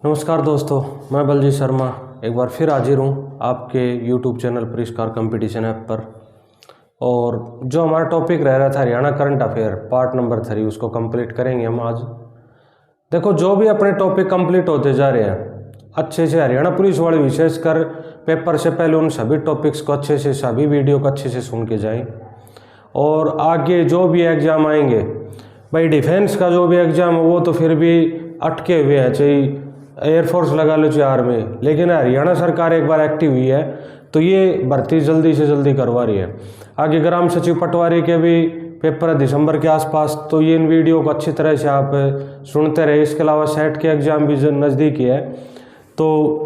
नमस्कार दोस्तों, मैं बलजीत शर्मा एक बार फिर हाजिर हूँ आपके YouTube चैनल परिष्कार कंपटीशन ऐप पर। और जो हमारा टॉपिक रह रहा था Haryana current affair part number 3, उसको कंप्लीट करेंगे हम आज। देखो, जो भी अपने टॉपिक कंप्लीट होते जा रहे हैं अच्छे से, हरियाणा पुलिस वाले विशेषकर पेपर से पहले उन सभी टॉपिक्स को अच्छे से, सभी वीडियो को अच्छे से सुन के जाएँ। और आगे जो भी एग्ज़ाम आएंगे भाई, डिफेंस का जो भी एग्ज़ाम है वो तो फिर भी अटके हुए हैं, चाहे एयरफोर्स लगा लो चाहे आर्मी, लेकिन हरियाणा सरकार एक बार एक्टिव हुई है तो ये भर्ती जल्दी से जल्दी करवा रही है। आगे ग्राम सचिव पटवारी के भी पेपर है दिसंबर के आसपास, तो ये इन वीडियो को अच्छी तरह से आप सुनते रहे। इसके अलावा सेट के एग्ज़ाम भी नज़दीक ही है, तो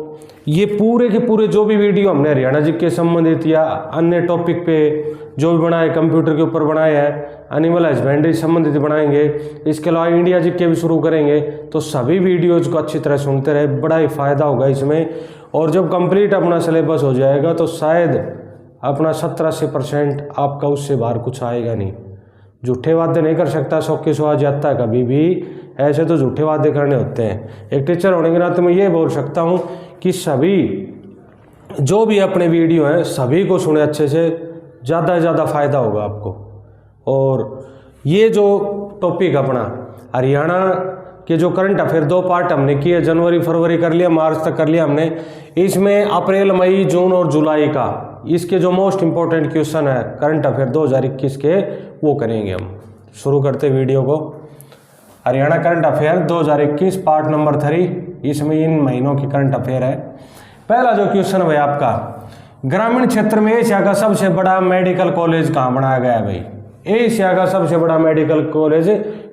ये पूरे के पूरे जो भी वीडियो हमने हरियाणा जी के संबंधित या अन्य टॉपिक पे जो भी बनाए, कंप्यूटर के ऊपर बनाए हैं, एनिमल हस्बेंड्री संबंधित बनाएंगे, इसके अलावा इंडिया जी के भी शुरू करेंगे। तो सभी वीडियोज को अच्छी तरह सुनते रहे, बड़ा ही फ़ायदा होगा इसमें। और जब कंप्लीट अपना सिलेबस हो जाएगा तो शायद अपना 70-80% आपका उससे बाहर कुछ आएगा नहीं। झूठे वादे नहीं कर सकता, 100 की 100 आ जाता है कभी भी, ऐसे तो झूठे वादे करने होते हैं। एक टीचर होने के नाते मैं ये बोल सकता हूँ कि सभी जो भी अपने वीडियो हैं सभी को सुने अच्छे से, ज़्यादा से ज़्यादा फ़ायदा होगा आपको। और ये जो टॉपिक अपना हरियाणा के जो करंट अफेयर 2 पार्ट हमने किए, जनवरी फरवरी कर लिया, मार्च तक कर लिया हमने। इसमें अप्रैल मई जून और जुलाई का इसके जो मोस्ट इम्पोर्टेंट क्वेश्चन है करंट अफेयर 2021 के, वो करेंगे हम। शुरू करते वीडियो को। Haryana current affair 2021 part number 3, इसमें इन महीनों की करंट अफेयर है। पहला जो क्वेश्चन है भाई आपका, ग्रामीण क्षेत्र में एशिया का सबसे बड़ा मेडिकल कॉलेज कहाँ बनाया गया है भाई? एशिया का सबसे बड़ा मेडिकल कॉलेज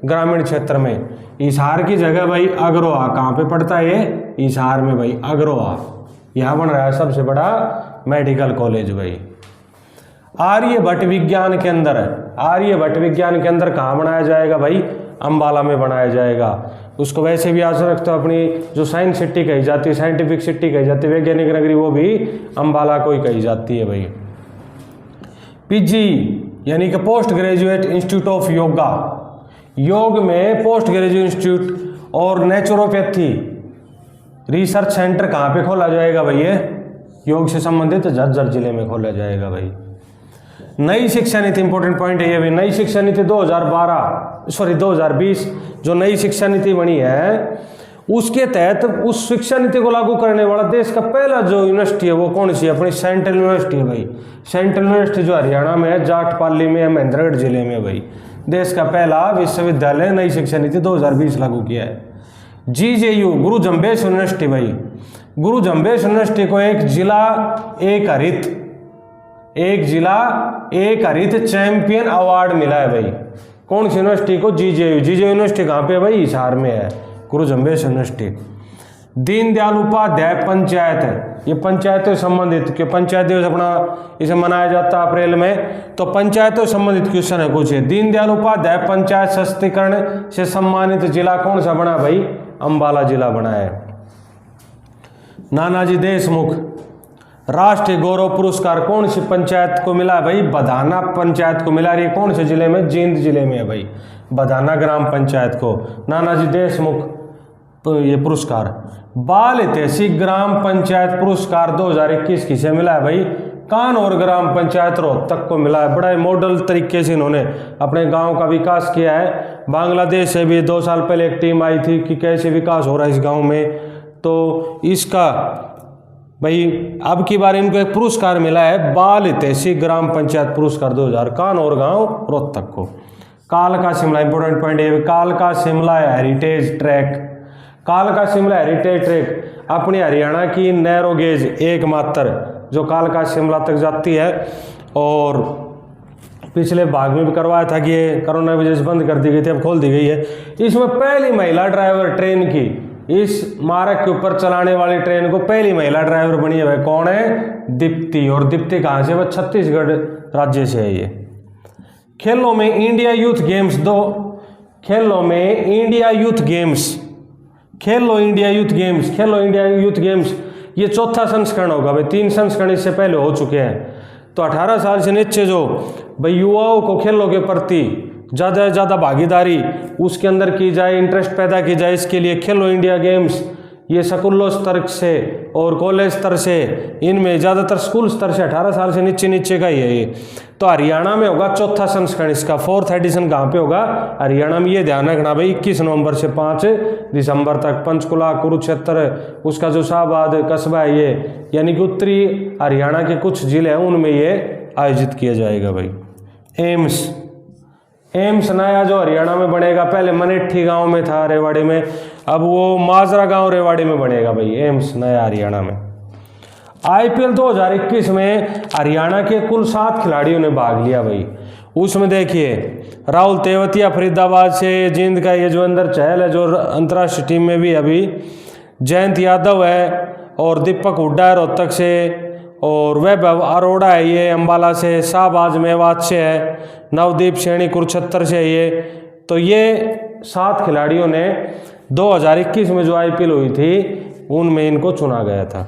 ग्रामीण क्षेत्र में हिसार की जगह भाई अग्रोहा। कहाँ पे पड़ता है ये? हिसार में भाई, अग्रोहा। यहाँ बन रहा है सबसे बड़ा मेडिकल कॉलेज भाई। आर्यभट्ट विज्ञान केंद्र है, आर्यभट्ट विज्ञान केंद्र कहाँ बनाया जाएगा भाई? अंबाला में बनाया जाएगा। उसको वैसे भी आज रखते हो अपनी जो साइंस सिटी कही जाती है, साइंटिफिक सिटी कही जाती है, वैज्ञानिक नगरी, वो भी अंबाला को ही कही जाती है भाई। पीजी यानी कि post graduate institute of yoga, योग में पोस्ट ग्रेजुएट इंस्टीट्यूट और नेचुरोपैथी रिसर्च सेंटर कहाँ पे खोला जाएगा भाई? ये योग से संबंधित झज्जर जिले में खोला जाएगा भाई। नई शिक्षा नीति, इंपॉर्टेंट पॉइंट है ये भी, नई शिक्षा नीति 2020 जो नई शिक्षा नीति बनी है, उसके तहत उस शिक्षा नीति को लागू करने वाला देश का पहला जो यूनिवर्सिटी है वो कौन सी है? अपनी सेंट्रल यूनिवर्सिटी है भाई। सेंट्रल यूनिवर्सिटी जो हरियाणा में है, जाटपाली में है, महेंद्रगढ़ जिले में भाई। देश का पहला विश्वविद्यालय नई शिक्षा नीति 2020 लागू किया है। GJU गुरु जम्बेश यूनिवर्सिटी भाई, गुरु जम्बेश यूनिवर्सिटी को एक जिला एक हरित चैंपियन अवार्ड मिला है भाई। कौन सी यूनिवर्सिटी को? GJU यूनिवर्सिटी कहाँ पे है भाई? हिसार में है, गुरु जम्बेश यूनिवर्सिटी। दीनदयाल उपाध्याय पंचायत है, ये पंचायतों से संबंधित, कि पंचायत दिवस अपना इसे मनाया जाता है अप्रैल में, तो पंचायतों से संबंधित क्वेश्चन है कुछ। दीनदयाल उपाध्याय पंचायत सशक्तिकरण से सम्मानित जिला कौन सा बना भाई? अंबाला जिला बना है। नानाजी देशमुख राष्ट्रीय गौरव पुरस्कार कौन सी पंचायत को मिला है भाई? बधाना पंचायत को मिला। रही कौन से जिले में? जींद जिले में है भाई, बधाना ग्राम पंचायत को नानाजी देशमुख ये पुरस्कार। बाल ऐतिहासिक ग्राम पंचायत पुरस्कार 2021 किसे मिला है भाई? कानौर ग्राम पंचायत रोहतक को मिला है। बड़ा मॉडल तरीके से इन्होंने अपने गांव का विकास किया है। बांग्लादेश से भी 2 साल पहले एक टीम आई थी कि कैसे विकास हो रहा है इस गांव में, तो इसका भाई अब की बार इनको एक पुरस्कार मिला है, बाल ऐतिहासिक ग्राम पंचायत पुरस्कार 2000, कानौर गांव रोहतक को। कालका शिमला, इंपोर्टेंट पॉइंट है, कालका शिमला हेरिटेज ट्रैक, कालका शिमला हेरिटेज ट्रैक अपनी हरियाणा की नैरो गेज एकमात्र जो कालका शिमला तक जाती है। और पिछले भाग में भी करवाया था कि ये कोरोना वजह से बंद कर दी गई थी, अब खोल दी गई है। इसमें पहली महिला ड्राइवर ट्रेन की, इस मार्ग के ऊपर चलाने वाली ट्रेन को पहली महिला ड्राइवर बनी है, कौन है? दीप्ति। और दीप्ति कहाँ से? वह छत्तीसगढ़ राज्य से है ये। खेलों में इंडिया यूथ गेम्स खेलो इंडिया यूथ गेम्स ये चौथा संस्करण होगा भाई। 3 संस्करण इससे पहले हो चुके हैं। तो 18 साल से नीचे जो भाई युवाओं को खेलों के प्रति ज़्यादा से ज़्यादा भागीदारी उसके अंदर की जाए, इंटरेस्ट पैदा की जाए, इसके लिए खेलो इंडिया गेम्स ये स्कूलों स्तर से और कॉलेज स्तर से, इनमें ज़्यादातर स्कूल स्तर से 18 साल से नीचे नीचे का ही है ये। तो हरियाणा में होगा चौथा संस्करण इसका, 4th एडिशन कहाँ पे होगा? हरियाणा में। ये ध्यान रखना भाई, 21 नवंबर से 5 दिसंबर तक पंचकुला, कुरुक्षेत्र, उसका जो शाहबाद कस्बा है ये, यानी कि उत्तरी हरियाणा के कुछ जिले हैं उनमें ये आयोजित किया जाएगा भाई। एम्स नया जो हरियाणा में बनेगा, पहले मनेठी गांव में था रेवाड़ी में, अब वो माजरा गांव रेवाड़ी में बनेगा भाई, एम्स नया हरियाणा में। आईपीएल 2021 में हरियाणा के कुल 7 खिलाड़ियों ने भाग लिया भाई। उसमें देखिए राहुल तेवतिया फरीदाबाद से, जींद का यजवेंद्र चहल है जो अंतर्राष्ट्रीय टीम में भी अभी, जयंत यादव है, और दीपक हुड्डा है रोहतक से, और वैभव अरोड़ा है ये अंबाला से, शाहबाज मेवात से है, नवदीप सैनी कुरुक्षेत्र से है ये। तो ये 7 खिलाड़ियों ने 2021 में जो आईपीएल हुई थी उनमें इनको चुना गया था।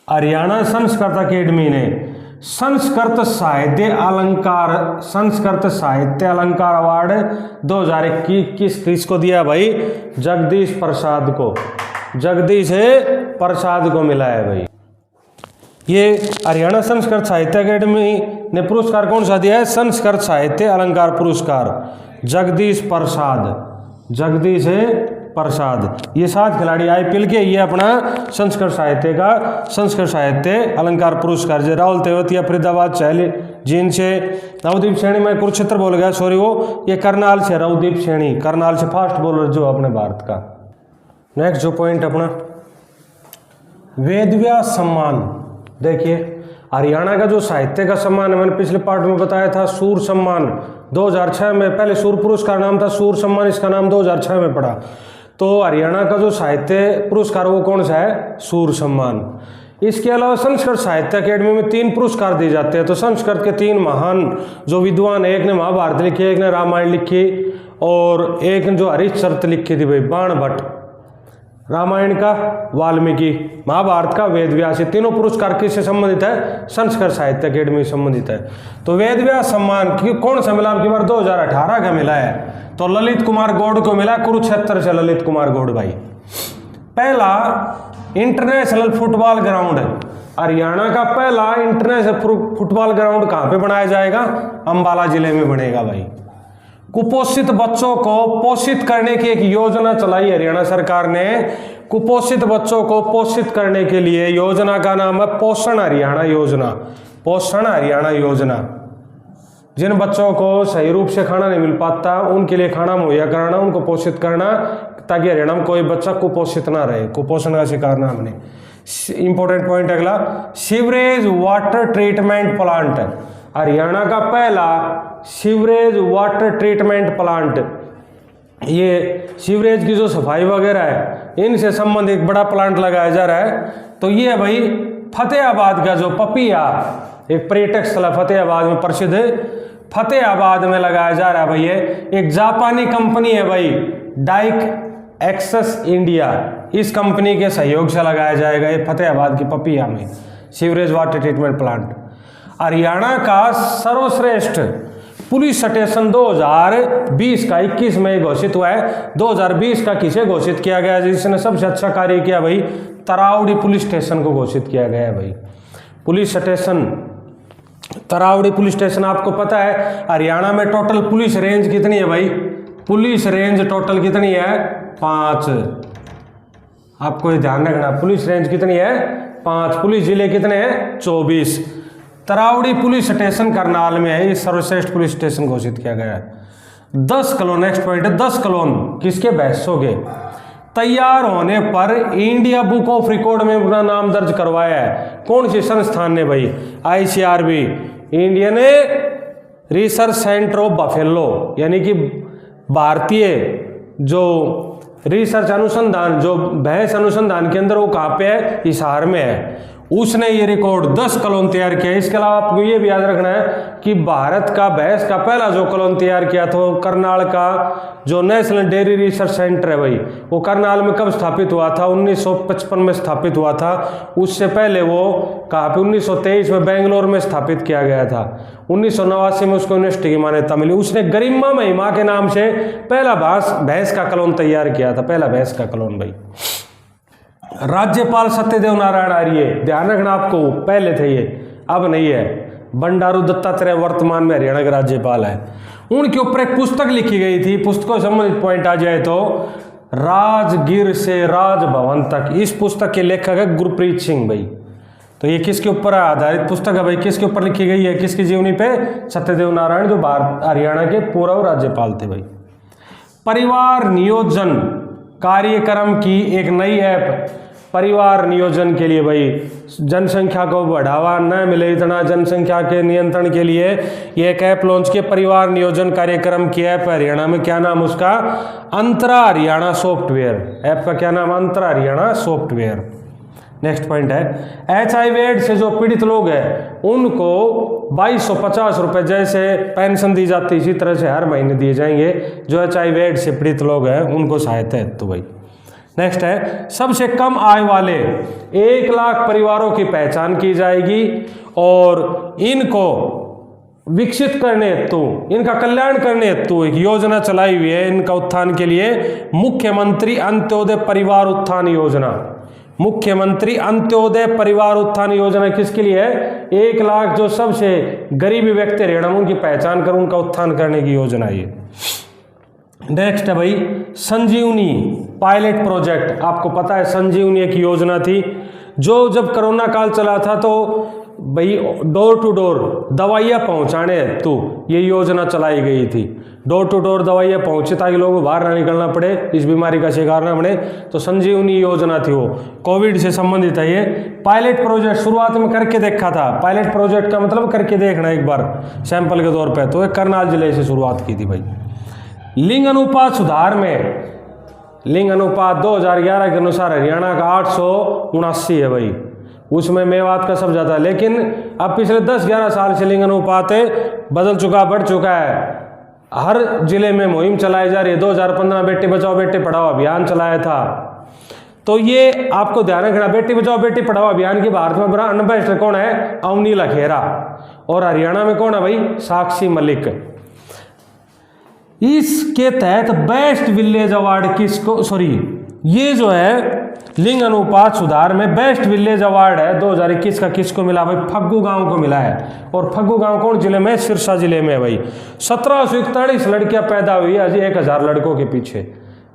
हरियाणा संस्कृत अकेडमी ने संस्कृत साहित्य अलंकार अवार्ड 2021 किसको दिया भाई? जगदीश प्रसाद को मिला है भाई। ये हरियाणा संस्कृत साहित्य अकेडमी ने पुरस्कार कौन सा दिया है? संस्कृत साहित्य अलंकार पुरस्कार, जगदीश प्रसाद। ये 7 खिलाड़ी आईपीएल के, ये अपना संस्कृत साहित्य अलंकार पुरस्कार। जो राहुल तेवतिया फरीदाबाद चहल जींद से, नवदीप सैनी, मैं कुरुक्षेत्र बोल गया सॉरी, वो ये करनाल से, नवदीप सैनी करनाल से, फास्ट बॉलर जो अपने भारत का। नेक्स्ट जो पॉइंट अपना वेदव्यास सम्मान। देखिए हरियाणा का जो साहित्य का सम्मान है, मैंने पिछले पार्ट में बताया था, सूर सम्मान 2006 में, पहले सूर पुरस्कार नाम था, सूर सम्मान इसका नाम 2006 में पड़ा। तो हरियाणा का जो साहित्य पुरस्कार वो कौन सा है? सूर सम्मान। इसके अलावा संस्कृत साहित्य अकेडमी में 3 पुरस्कार दिए जाते हैं। तो संस्कृत के 3 महान जो विद्वान, एक ने महाभारत लिखी, एक ने रामायण लिखी, और एक ने जो हरिश्चरित्र लिखी थी भाई, बाण भट्ट, रामायण का वाल्मीकि, महाभारत का वेदव्यास। ये तीनों पुरस्कार किससे संबंधित है? संस्कृत साहित्य अकेडमी से संबंधित है। तो वेदव्यास सम्मान कौन सा मिला? आपकी बार 2018 का मिला है। तो ललित कुमार गौड़ को मिला, कुरुक्षेत्र से ललित कुमार गौड़ भाई। पहला इंटरनेशनल फुटबॉल ग्राउंड, हरियाणा का पहला इंटरनेशनल फुटबॉल ग्राउंड कहाँ पे बनाया जाएगा? अंबाला जिले में बनेगा भाई। कुपोषित बच्चों को पोषित करने की एक योजना चलाई हरियाणा सरकार ने। कुपोषित बच्चों को पोषित करने के लिए योजना का नाम है पोषण हरियाणा योजना। जिन बच्चों को सही रूप से खाना नहीं मिल पाता उनके लिए खाना मुहैया कराना, उनको पोषित करना, ताकि हरियाणा में कोई बच्चा कुपोषित ना रहे, कुपोषण का शिकार ना बने। इंपॉर्टेंट पॉइंट अगला, sewerage water treatment plant, Haryana का पहला सीवरेज वाटर ट्रीटमेंट प्लांट। ये सीवरेज की जो सफाई वगैरह है इनसे संबंधित बड़ा प्लांट लगाया जा रहा है। तो ये है भाई फतेहाबाद का जो पपिया, एक पर्यटक स्थल फतेहाबाद में प्रसिद्ध, फतेहाबाद में लगाया जा रहा है भाई। ये एक जापानी कंपनी है भाई, डाइक एक्सेस इंडिया, इस कंपनी के सहयोग से लगाया जाएगा ये फतेहाबाद की पपिया में sewerage water treatment plant. Haryana का सर्वश्रेष्ठ पुलिस स्टेशन 2020 का 21 में घोषित हुआ है। 2020 का किसे घोषित किया गया जिसने सबसे अच्छा कार्य किया भाई? तरावड़ी पुलिस स्टेशन को घोषित किया गया है भाई। Police station Taraori police station, आपको पता है हरियाणा में टोटल पुलिस रेंज कितनी है भाई? पुलिस रेंज टोटल कितनी है? 5। आपको ये ध्यान रखना, पुलिस रेंज कितनी है? 5। पुलिस जिले कितने हैं? 24। तरावड़ी पुलिस स्टेशन करनाल में है, इस सर्वश्रेष्ठ पुलिस स्टेशन घोषित किया गया है। 10 कलोन, नेक्स्ट पॉइंट है 10 कलोन किसके? भैंसों के। तैयार होने पर इंडिया बुक ऑफ रिकॉर्ड में अपना नाम दर्ज करवाया है। कौन सी संस्थान ने भाई? ICRB, Indian research centre of buffalo, यानी कि भारतीय जो रिसर्च अनुसंधान, जो भैंस अनुसंधान केंद्र, वो कहाँ पे है? हिसार में है। उसने ये रिकॉर्ड 10 कलोन तैयार किया। इसके अलावा आपको ये भी याद रखना है कि भारत का भैंस का पहला जो कलोन तैयार किया था करनाल का जो नेशनल डेयरी रिसर्च सेंटर है भाई, वो करनाल में कब स्थापित हुआ था? 1955 में स्थापित हुआ था। उससे पहले वो कहाँ पे? 1923 में बेंगलोर में स्थापित किया गया था। 1989 में उसको यूनिवर्सिटी की मान्यता मिली। उसने गरिमा महिमा के नाम से पहला भैंस का कलोन तैयार किया था, पहला भैंस का कलोन भाई। राज्यपाल सत्यदेव नारायण आर्य, ध्यान रखना आपको, पहले थे ये, अब नहीं है। बंडारू दत्तात्रेय वर्तमान में हरियाणा के राज्यपाल है। उनके ऊपर एक पुस्तक लिखी गई थी, पुस्तकों से संबंधित पॉइंट आ जाए तो राजगीर से राजभवन तक, इस पुस्तक के लेखक है गुरप्रीत सिंह भाई। तो ये किसके ऊपर आधारित पुस्तक है भाई, किसके ऊपर लिखी गई है, किसकी जीवनी पे, सत्यदेव नारायण जो हरियाणा के पूर्व राज्यपाल थे भाई। परिवार नियोजन कार्यक्रम की एक नई ऐप, परिवार नियोजन के लिए भाई, जनसंख्या को बढ़ावा न मिले इतना, जनसंख्या के नियंत्रण के लिए ये एक ऐप लॉन्च किया, परिवार नियोजन कार्यक्रम की ऐप हरियाणा में। क्या नाम उसका, अंतरा हरियाणा सॉफ्टवेयर। ऐप का क्या नाम, अंतरा हरियाणा सॉफ्टवेयर। नेक्स्ट पॉइंट है, HIV एड्स से जो पीड़ित लोग हैं उनको 2250 रुपये जैसे पेंशन दी जाती है, इसी तरह से हर महीने दिए जाएंगे जो HIV एड्स से पीड़ित लोग हैं उनको सहायता है तो भाई। नेक्स्ट है, सबसे कम आय वाले 1 लाख परिवारों की पहचान की जाएगी और इनको विकसित करने हेतु, इनका कल्याण करने हेतु एक योजना चलाई हुई है इनका उत्थान के लिए, मुख्यमंत्री अंत्योदय परिवार उत्थान योजना। मुख्यमंत्री अंत्योदय परिवार उत्थान योजना किसके लिए है, 1 लाख जो सबसे गरीबी व्यक्ति हरियाणा में उनकी पहचान कर उनका उत्थान करने की योजना है ये। नेक्स्ट है भाई, संजीवनी पायलट प्रोजेक्ट। आपको पता है संजीवनी एक योजना थी जो जब कोरोना काल चला था तो भाई डोर टू डोर दवाइयाँ पहुँचाने हेतु ये योजना चलाई गई थी। डोर टू डोर दवाइयाँ पहुँचे ताकि लोगों को बाहर ना निकलना पड़े, इस बीमारी का शिकार ना बने, तो संजीवनी योजना थी वो, कोविड से संबंधित है ये। पायलट प्रोजेक्ट शुरुआत में करके देखा था, पायलट प्रोजेक्ट का मतलब करके देखना एक बार सैंपल के तौर पर, तो एक करनाल जिले से शुरुआत की थी भाई। लिंग अनुपात सुधार में, लिंग अनुपात 2011 के अनुसार हरियाणा का 879 है भाई, उसमें मेवात का सब ज़्यादा है, लेकिन अब पिछले 10-11 साल से लिंग अनुपात बदल चुका, बढ़ चुका है। हर जिले में मुहिम चलाई जा रही है। 2015 बेटी बचाओ बेटी पढ़ाओ अभियान चलाया था, तो ये आपको ध्यान रखना, बेटी बचाओ बेटी पढ़ाओ अभियान की भारत में ब्रांड एम्बेसडर कौन है, अवनी लखेरा, और हरियाणा में कौन है भाई, साक्षी मलिक। इसके तहत बेस्ट विलेज अवार्ड किसको, सॉरी ये जो है लिंग अनुपात सुधार में बेस्ट विलेज अवार्ड है 2021 का, किसको मिला भाई, फग्गू गांव को मिला है। और फग्गू गांव कौन जिले में, सिरसा जिले में है भाई। 1741 लड़कियां पैदा हुई आज 1000 लड़कों के पीछे,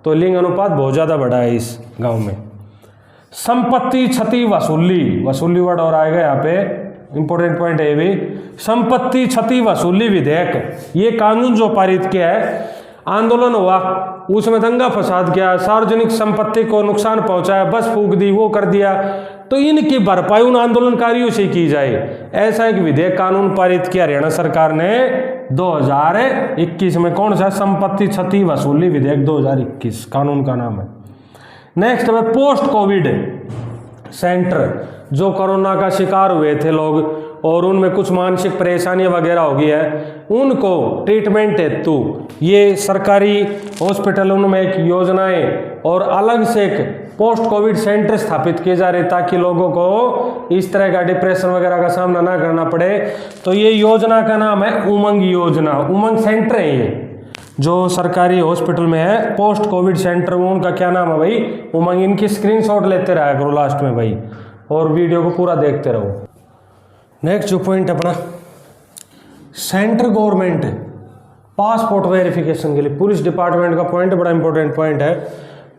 तो लिंग अनुपात बहुत ज्यादा बढ़ा है इस गांव में। संपत्ति क्षति वसूली, वसूली वर्ड और आएगा यहाँ पे, इंपॉर्टेंट पॉइंट है ये भी। संपत्ति क्षति वसूली विधेयक, ये कानून जो पारित किया है, आंदोलन हुआ उसमें दंगा फसाद किया, सार्वजनिक संपत्ति को नुकसान पहुंचाया, बस फूंक दी, वो कर दिया, तो इनकी भरपाई उन आंदोलनकारियों से की जाए, ऐसा एक विधेयक कानून पारित किया हरियाणा सरकार ने 2021 में। कौन सा, संपत्ति क्षति वसूली विधेयक 2021 कानून का नाम है। नेक्स्ट है पोस्ट कोविड सेंटर, जो कोरोना का शिकार हुए थे लोग और उनमें कुछ मानसिक परेशानियां वगैरह हो गई है, उनको ट्रीटमेंट हेतु ये सरकारी हॉस्पिटलों में एक योजनाएं और अलग से एक पोस्ट कोविड सेंटर स्थापित किए जा रहे ताकि लोगों को इस तरह का डिप्रेशन वगैरह का सामना ना करना पड़े। तो ये योजना का नाम है उमंग योजना, उमंग सेंटर है ये जो सरकारी हॉस्पिटल में है, पोस्ट कोविड सेंटर, उनका क्या नाम है भाई, उमंग। इनकी स्क्रीनशॉट लेते रहा करो लास्ट में भाई, और वीडियो को पूरा देखते रहो। नेक्स्ट जो पॉइंट अपना, सेंट्रल गवर्नमेंट पासपोर्ट वेरिफिकेशन के लिए, पुलिस डिपार्टमेंट का पॉइंट बड़ा इंपॉर्टेंट पॉइंट है।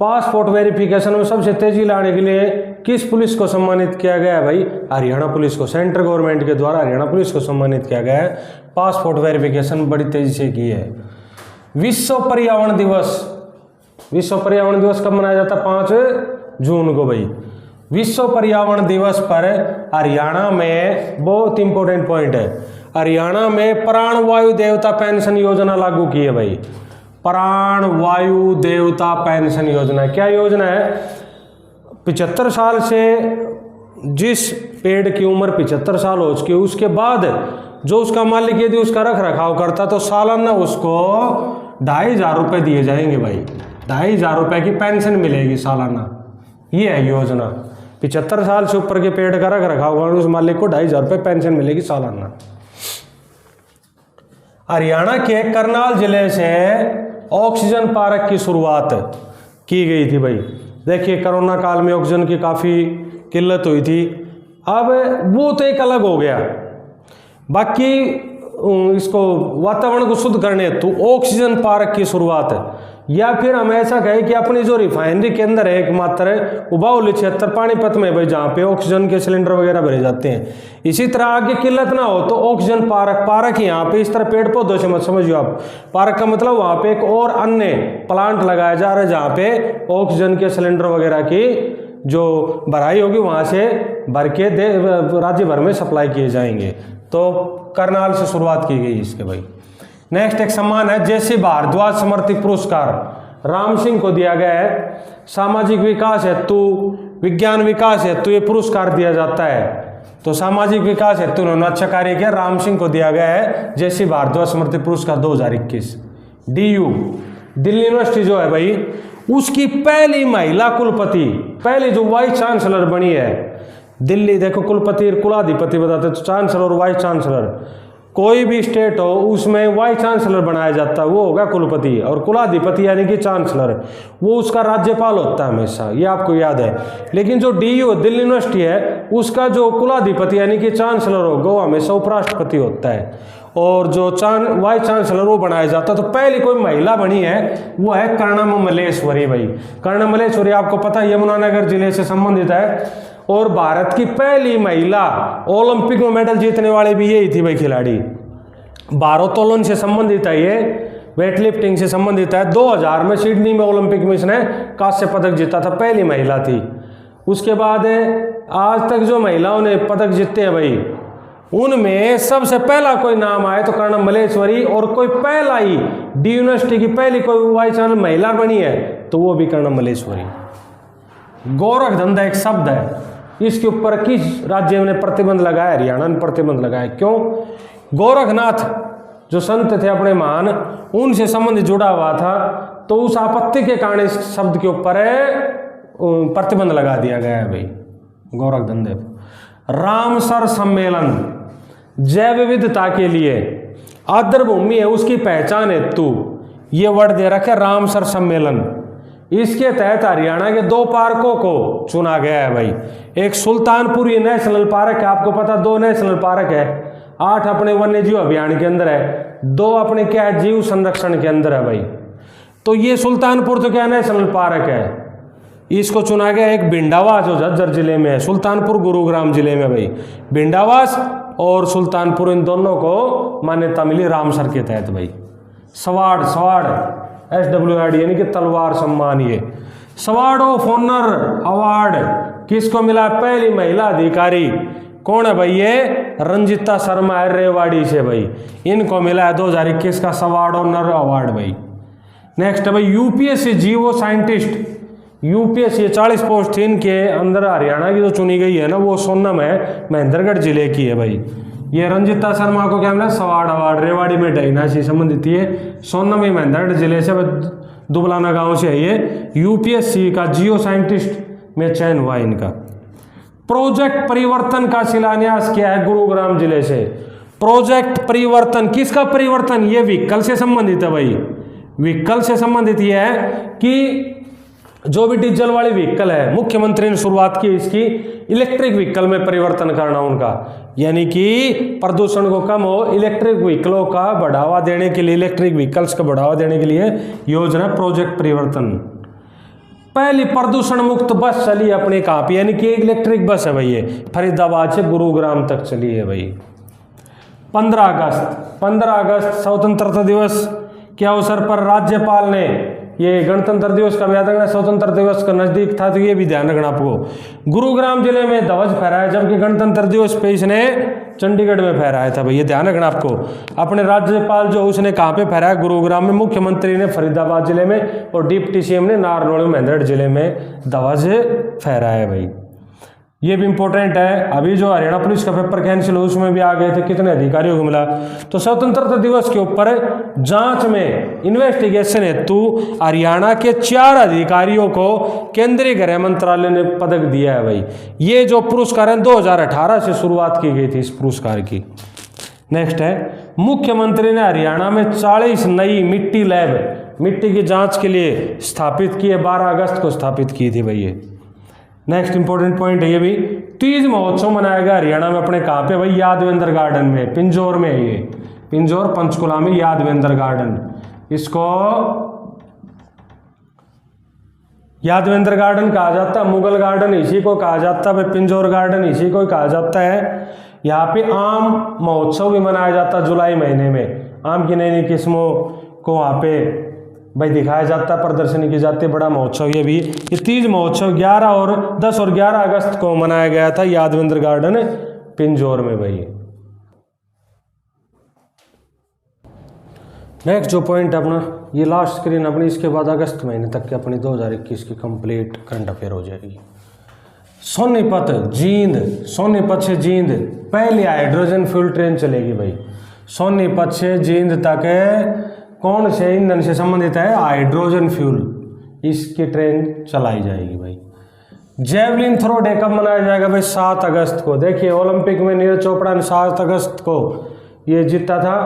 पासपोर्ट वेरिफिकेशन में सबसे तेजी लाने के लिए किस पुलिस को सम्मानित किया गया है भाई, हरियाणा पुलिस को। सेंट्रल गवर्नमेंट के द्वारा हरियाणा पुलिस को सम्मानित किया गया है, पासपोर्ट वेरिफिकेशन बड़ी तेजी से की है। विश्व पर्यावरण दिवस, विश्व पर्यावरण दिवस कब मनाया जाता है, 5 जून को भाई। विश्व पर्यावरण दिवस पर हरियाणा में बहुत इंपॉर्टेंट पॉइंट है, हरियाणा में प्राणवायु देवता पेंशन योजना लागू की है भाई। प्राणवायु देवता पेंशन योजना क्या योजना है, 75 साल से जिस पेड़ की उम्र 75 साल हो चुकी है उसके बाद जो उसका मालिक यदि उसका रख रखाव करता तो सालाना उसको 2500 रुपये दिए जाएंगे भाई, 2500 रुपये की पेंशन मिलेगी सालाना। ये है योजना, 75 साल से ऊपर के पेड़ का रख रखाव उस मालिक को 2500 रुपये पेंशन मिलेगी सालाना। हरियाणा के करनाल जिले से ऑक्सीजन पार्क की शुरुआत की गई थी भाई। देखिए कोरोना काल में ऑक्सीजन की काफ़ी किल्लत हुई थी, अब वो तो एक अलग हो गया। बाकी इसको वातावरण को शुद्ध करने हेतु ऑक्सीजन पार्क की शुरुआत है, या फिर हम ऐसा कहें कि अपनी जो रिफाइनरी के अंदर है एकमात्र उबाउली क्षेत्र पानीपत में भाई, जहाँ पे ऑक्सीजन के सिलेंडर वगैरह भरे जाते हैं। इसी तरह आगे किल्लत ना हो तो ऑक्सीजन पार्क यहाँ पे इस तरह पेड़ पौधों से मत समझिए आप। पार्क का मतलब वहाँ पे एक और अन्य प्लांट लगाया जा रहा है जहाँ पे ऑक्सीजन के सिलेंडर वगैरह की जो भराई होगी वहाँ से भर के राज्य भर में सप्लाई किए जाएंगे। तो करनाल से शुरुआत की गई इसके भाई। नेक्स्ट एक सम्मान है जेसी भारद्वाज समर्थित पुरस्कार, राम सिंह को दिया गया है। सामाजिक विकास हेतु, विज्ञान विकास हेतु ये पुरस्कार दिया जाता है। तो सामाजिक विकास हेतु उन्होंने अच्छा कार्य किया, राम सिंह को दिया गया है जेसी भारद्वाज समर्थित पुरस्कार 2021। DU दिल्ली यूनिवर्सिटी जो है भाई, उसकी पहली महिला कुलपति, पहली जो वाइस चांसलर बनी है दिल्ली। देखो कुलपति कुलाधिपति बताते तो चांसलर और वाइस चांसलर, कोई भी स्टेट हो उसमें वाइस चांसलर बनाया जाता है, वो होगा कुलपति, और कुलाधिपति यानी कि चांसलर वो उसका राज्यपाल होता है हमेशा, ये आपको याद है। लेकिन जो DU दिल्ली यूनिवर्सिटी है उसका जो कुलाधिपति यानी कि चांसलर होगा वो हमेशा उपराष्ट्रपति होता है, और जो वाइस चांसलर वो बनाया जाता है। तो पहली कोई महिला बनी है वो है कर्णम मल्लेश्वरी भाई। कर्णम मल्लेश्वरी आपको पता है यमुनानगर जिले से संबंधित है, और भारत की पहली महिला ओलंपिक में मेडल जीतने वाली भी यही थी भाई खिलाड़ी। भारोत्तोलन से संबंधित है ये, वेट लिफ्टिंग से संबंधित है। 2000 में सिडनी में ओलंपिक में इसने कांस्य पदक जीता था, पहली महिला थी। उसके बाद आज तक जो महिलाओं ने पदक जीते हैं भाई, उनमें सबसे पहला कोई नाम आए तो कर्णम मल्लेश्वरी, और कोई पहला ही DU यूनिवर्सिटी की पहली कोई वाइस चांसलर महिला बनी है तो वो भी कर्णम मल्लेश्वरी। गोरख धंधा एक शब्द है, इसके ऊपर किस राज्य ने प्रतिबंध लगाया? हरियाणा ने प्रतिबंध लगाया। क्यों? गोरखनाथ जो संत थे अपने महान, उनसे संबंध जुड़ा हुआ था, तो उस आपत्ति के कारण इस शब्द के ऊपर प्रतिबंध लगा दिया गया है भाई, गोरख धंधे। रामसर सम्मेलन जैव विविधता के लिए आर्द्र भूमि है उसकी पहचान हेतु ये वर्ड दे रखा है रामसर सम्मेलन। इसके तहत हरियाणा के 2 पार्कों को चुना गया है भाई। एक सुल्तानपुर नेशनल पार्क है, आपको पता 2 नेशनल पार्क है, 8 अपने वन्य जीव अभियान के अंदर है, 2 अपने क्या है जीव संरक्षण के अंदर है भाई। तो ये सुल्तानपुर तो क्या नेशनल पार्क है, इसको चुना गया। एक भिंडावास जो झज्जर जिले में है, सुल्तानपुर गुरुग्राम जिले में भाई। भिंडावास और सुल्तानपुर इन दोनों को मान्यता मिली रामसर के तहत भाई। सवाड़ SWRD यानी कि तलवार सम्मान, ये सवार्ड ऑफ ऑनर अवार्ड किसको मिला? पहली महिला अधिकारी कौन है भाई? ये रंजिता शर्मा है रेवाड़ी से भाई, इनको मिला है 2021 का सवार्ड ऑनर अवार्ड भाई। नेक्स्ट है भाई UPSC जीओ साइंटिस्ट, UPSC 40 पोस्ट थी इनके अंदर। हरियाणा की जो चुनी गई है ना वो सोनम है, महेंद्रगढ़ जिले की है भाई। ये रंजिता शर्मा को क्या मिला? सवार्ड अवार्ड, रेवाड़ी में डहीना से संबंधित है। सोनम ही महेंद्रगढ़ जिले से दुबलाना गांव से है ये। UPSC का जियो साइंटिस्ट में चयन हुआ इनका। प्रोजेक्ट परिवर्तन का शिलान्यास किया है गुरुग्राम जिले से। प्रोजेक्ट परिवर्तन, किसका परिवर्तन? ये व्हीकल से संबंधित है भाई। व्हीकल से संबंधित ये है कि जो भी डीजल वाली व्हीकल है, मुख्यमंत्री ने शुरुआत की इसकी इलेक्ट्रिक व्हीकल में परिवर्तन करना उनका, यानी कि प्रदूषण को कम हो, इलेक्ट्रिक व्हीकलों का बढ़ावा देने के लिए, इलेक्ट्रिक व्हीकल्स का बढ़ावा देने के लिए योजना प्रोजेक्ट परिवर्तन। पहली प्रदूषण मुक्त बस चली अपने कहाँ पे, यानी कि इलेक्ट्रिक बस है भाई, ये फरीदाबाद से गुरुग्राम तक चली है भाई। 15 अगस्त स्वतंत्रता दिवस के अवसर पर राज्यपाल ने ये गणतंत्र दिवस का भी याद रखना, स्वतंत्र दिवस का नजदीक था तो ये भी ध्यान रखना आपको। गुरुग्राम जिले में ध्वज फहराया, जबकि गणतंत्र दिवस पे इसने चंडीगढ़ में फहराया था भाई, ये ध्यान रखना आपको। अपने राज्यपाल जो उसने कहाँ पे फहराया? गुरुग्राम में। मुख्यमंत्री ने फरीदाबाद जिले में और डिप्टी CM ने नारनौल महेंद्रगढ़ जिले में ध्वज फहराया भाई। ये भी इंपॉर्टेंट है। अभी जो हरियाणा पुलिस का पेपर कैंसिल हुआ उसमें भी आ गए थे, कितने अधिकारियों को मिला। तो स्वतंत्रता दिवस के ऊपर जांच में इन्वेस्टिगेशन हेतु हरियाणा के 4 अधिकारियों को केंद्रीय गृह मंत्रालय ने पदक दिया है भाई। ये जो पुरस्कार है 2018 से शुरुआत की गई थी इस पुरस्कार की। नेक्स्ट है, मुख्यमंत्री ने हरियाणा में 40 नई मिट्टी लैब मिट्टी की जांच के लिए स्थापित की है, 12 अगस्त को स्थापित की थी भाई ये। नेक्स्ट इंपॉर्टेंट पॉइंट है ये भी, तीज महोत्सव मनाया गया हरियाणा में अपने कहाँ पे भाई, यादवेंद्र गार्डन में, पिंजौर में है ये, पिंजौर पंचकुला में यादवेंद्र गार्डन, इसको यादवेंद्र गार्डन कहा जाता है, मुगल गार्डन इसी को कहा जाता है, पिंजौर गार्डन इसी को कहा जाता है। यहाँ पे आम महोत्सव भी मनाया जाता है जुलाई महीने में, आम की नई नई किस्मों को वहाँ पे भाई दिखाया जाता है, प्रदर्शनी की जाती है, बड़ा महोत्सव ये भी। ये तीज महोत्सव 10 और 11 अगस्त को मनाया गया था यादवेंद्र गार्डन पिंजौर में भाई। नेक्स्ट जो पॉइंट है अपना, ये लास्ट स्क्रीन अपनी, इसके बाद अगस्त महीने तक की अपनी 2021 की कंप्लीट करंट अफेयर हो जाएगी। सोनीपत जींद, सोनीपत से जींद पहली हाइड्रोजन फ्यूल ट्रेन चलेगी भाई। सोनीपत से जींद तक कौन से ईंधन से संबंधित है, हाइड्रोजन फ्यूल, इसकी ट्रेन चलाई जाएगी भाई। जेवलिन थ्रो डे कब मनाया जाएगा भाई, 7 अगस्त को। देखिए ओलंपिक में नीरज चोपड़ा ने 7 अगस्त को ये जीता था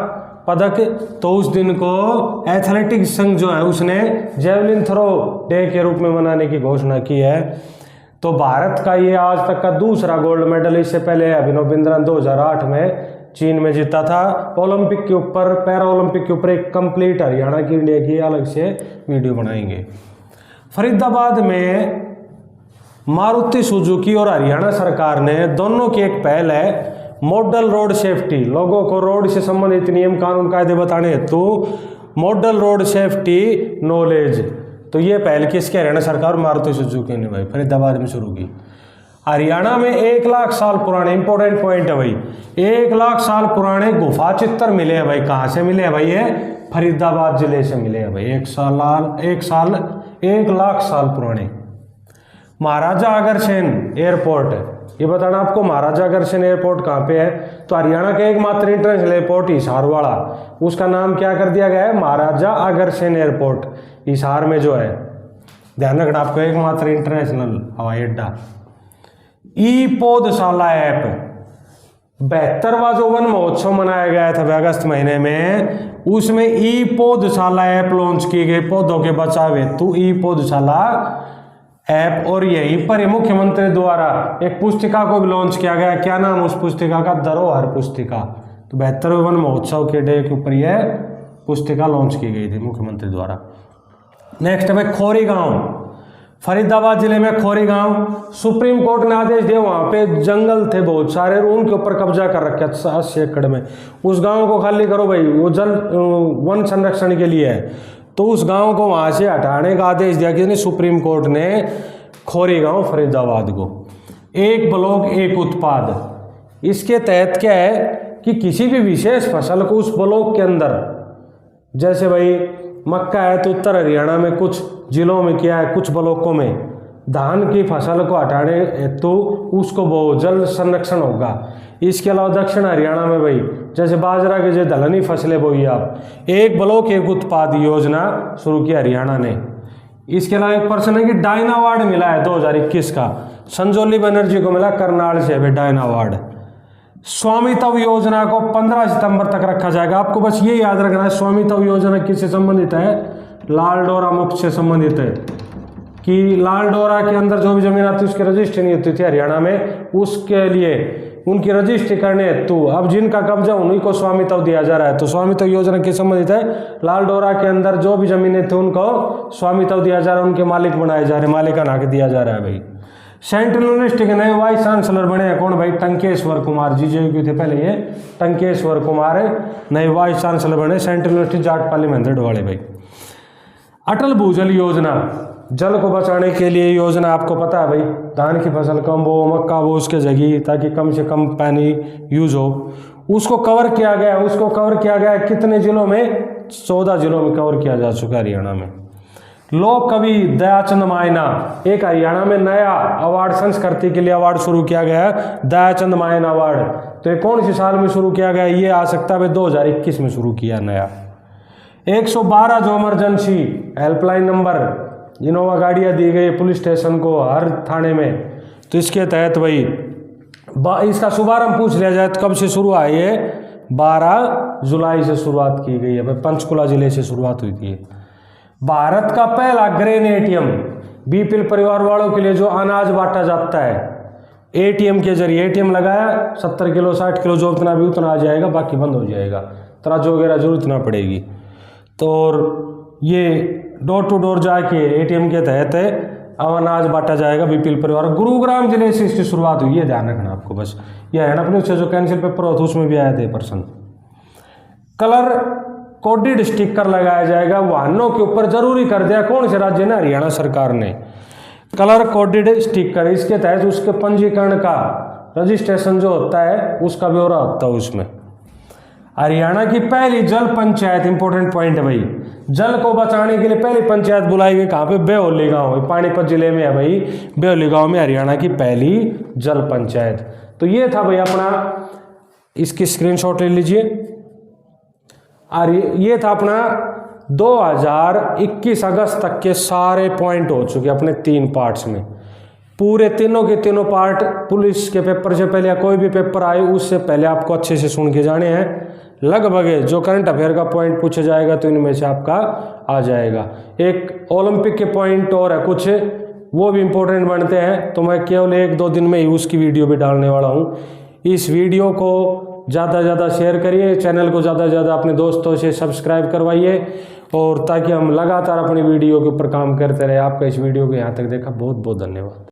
पदक, तो उस दिन को एथलेटिक्स संघ जो है उसने जेवलिन थ्रो डे के रूप में मनाने की घोषणा की है। तो भारत का ये आज तक का दूसरा गोल्ड मेडल, इससे पहले अभिनव बिंद्रा 2008 में चीन में जीता था। ओलंपिक के ऊपर, पैरा ओलंपिक के ऊपर एक कंप्लीट हरियाणा की, इंडिया की अलग से वीडियो बनाएंगे। फरीदाबाद में मारुति सुजुकी और हरियाणा सरकार ने दोनों की एक पहल है, मॉडल रोड सेफ्टी, लोगों को रोड से संबंधित नियम कानून कायदे बताने हेतु मॉडल रोड सेफ्टी नॉलेज। तो ये पहल किसके, हरियाणा सरकार मारुति सुजुकी ने भाई फरीदाबाद में शुरू की। हरियाणा में 1 लाख साल पुराने, इंपॉर्टेंट पॉइंट है भाई, 1 लाख साल पुराने गुफा चित्र मिले हैं भाई। कहाँ से मिले हैं भाई, ये फरीदाबाद जिले से मिले हैं भाई। 1 लाख साल पुराने। महाराजा अग्रसेन एयरपोर्ट, ये बताना आपको महाराजा अग्रसेन एयरपोर्ट कहाँ पे है, तो हरियाणा का एकमात्र इंटरनेशनल एयरपोर्ट हिसार वाला, उसका नाम क्या कर दिया गया है, महाराजा अग्रसेन एयरपोर्ट, हिसार में जो है। ध्यान रखना आपको, एकमात्र इंटरनेशनल हवाई अड्डा। ई पौधशाला ऐप, 72वां जो वन महोत्सव मनाया गया था अगस्त महीने में, उसमें ई पौधशाला ऐप लॉन्च की गई, पौधों के बचाव हेतु ई पौधशाला ऐप। और यहीं पर ही मुख्यमंत्री द्वारा एक पुस्तिका को भी लॉन्च किया गया। क्या नाम उस पुस्तिका का, धरोहर पुस्तिका। तो 72वें वन महोत्सव के डे के ऊपर यह पुस्तिका लॉन्च की गई थी मुख्यमंत्री द्वारा। नेक्स्ट है खोरी गांव, फरीदाबाद जिले में खोरी गांव, सुप्रीम कोर्ट ने आदेश दिया, वहां पे जंगल थे बहुत सारे, उनके ऊपर कब्जा कर रखा 80 एकड़ में, उस गांव को खाली करो भाई, वो वन संरक्षण के लिए है। तो उस गांव को वहां से हटाने का आदेश दिया किसने, सुप्रीम कोर्ट ने खोरी गांव फरीदाबाद को। एक ब्लॉक एक उत्पाद, इसके तहत क्या है कि किसी भी विशेष फसल को उस ब्लॉक के अंदर, जैसे भाई मक्का है तो उत्तर हरियाणा में कुछ जिलों में क्या है, कुछ ब्लॉकों में धान की फसल को हटाने हेतु उसको बहुजल संरक्षण होगा। इसके अलावा दक्षिण हरियाणा में भाई जैसे बाजरा के जो दलहनी फसलें बोई आप, एक ब्लॉक एक उत्पाद योजना शुरू की हरियाणा ने। इसके अलावा एक पर्सन है कि डायना अवार्ड मिला है 2021 का, संजोली बनर्जी को मिला, करनाल से है डायना अवार्ड। स्वामित्व योजना को 15 सितंबर तक रखा जाएगा। आपको बस ये याद रखना है, स्वामित्व योजना किससे संबंधित है, लाल डोरा मुक्त से संबंधित है, कि लाल डोरा के अंदर जो भी जमीन आती है उसकी रजिस्ट्री नहीं होती थी हरियाणा में, उसके लिए उनकी रजिस्ट्री करने हेतु अब जिनका कब्जा उन्हीं को स्वामित्व दिया जा रहा है। तो स्वामित्व योजना किससे संबंधित है, लाल डोरा के अंदर जो भी जमीनें थी उनको स्वामित्व दिया जा रहा है, उनके मालिक बनाए जा रहे, मालिकाना हक दिया जा रहा है भाई। सेंट्रल यूनिवर्सिटी के नए वाइस चांसलर बने हैं कौन भाई, टंकेश्वर कुमार, जीजेयू थे पहले ये, टंकेश्वर कुमार नए वाइस चांसलर बने सेंट्रल यूनिवर्सिटी जाटपाली महेंद्र डवाड़े भाई। अटल भूजल योजना, जल को बचाने के लिए योजना आपको पता है भाई, धान की फसल कम बो, मक्का बो उसके जगह, ताकि कम से कम पानी यूज हो, उसको कवर किया गया। उसको कवर किया गया कितने जिलों में, 14 जिलों में कवर किया जा चुका है हरियाणा में। लोक कवि दयाचंद मायना, एक हरियाणा में नया अवार्ड संस्कृति के लिए अवार्ड शुरू किया गया है, दयाचंद मायना अवार्ड। तो ये कौन सी साल में शुरू किया गया, ये आ सकता है 2021 में शुरू किया नया। 112 जो इमरजेंसी हेल्पलाइन नंबर, इनोवा गाड़ियाँ दी गई पुलिस स्टेशन को हर थाने में। तो इसके तहत भाई इसका शुभारंभ पूछ लिया जाए तो कब से शुरू हुआ है, ये 12 जुलाई से शुरुआत की गई है भाई, पंचकुला जिले से शुरुआत हुई थी। भारत का पहला ग्रेन एटीएम बीपीएल परिवार वालों के लिए जो अनाज बांटा जाता है एटीएम के जरिए। एटीएम लगाया 70 किलो 60 किलो जो उतना भी उतना आ जाएगा, बाकी बंद हो जाएगा, तराजू वगैरह जरूरत ना पड़ेगी। तो ये डोर टू डोर जाके एटीएम के तहत अब अनाज बांटा जाएगा बीपीएल परिवार। गुरुग्राम जिले से इसकी शुरुआत हुई है, ध्यान रखना आपको। बस ये हरियाणा पुलिस से जो कैंसिल पेपर होता है उसमें भी आया था पर्सन। कलर कोडेड स्टिकर लगाया जाएगा वाहनों के ऊपर, जरूरी कर दिया कौन से राज्य ने? हरियाणा सरकार ने। कलर कोडेड स्टिकर, इसके तहत उसके पंजीकरण का रजिस्ट्रेशन जो होता है उसका ब्यौरा होता है उसमें। हरियाणा की पहली जल पंचायत, इंपॉर्टेंट पॉइंट है भाई, जल को बचाने के लिए पहली पंचायत बुलाई गई कहाँ पे? बेहोली गांव, पानीपत जिले में है भाई। बेहोली गांव में हरियाणा की पहली जल पंचायत। तो ये था भाई अपना, इसकी स्क्रीनशॉट ले लीजिए। और ये था अपना 2021 अगस्त तक के सारे पॉइंट हो चुके अपने 3 पार्ट्स में। पूरे तीनों के तीनों पार्ट पुलिस के पेपर से पहले या कोई भी पेपर आए उससे पहले आपको अच्छे से सुन के जाने हैं। लगभग जो करंट अफेयर का पॉइंट पूछा जाएगा तो इनमें से आपका आ जाएगा। एक ओलंपिक के पॉइंट और है कुछ, वो भी इम्पोर्टेंट बनते हैं, तो मैं केवल 1-2 दिन में ही उसकी वीडियो भी डालने वाला हूँ। इस वीडियो को ज़्यादा से ज़्यादा शेयर करिए, चैनल को ज़्यादा से ज़्यादा अपने दोस्तों से सब्सक्राइब करवाइए, और ताकि हम लगातार अपनी वीडियो के ऊपर काम करते रहे। आपका इस वीडियो को यहाँ तक देखा बहुत बहुत धन्यवाद।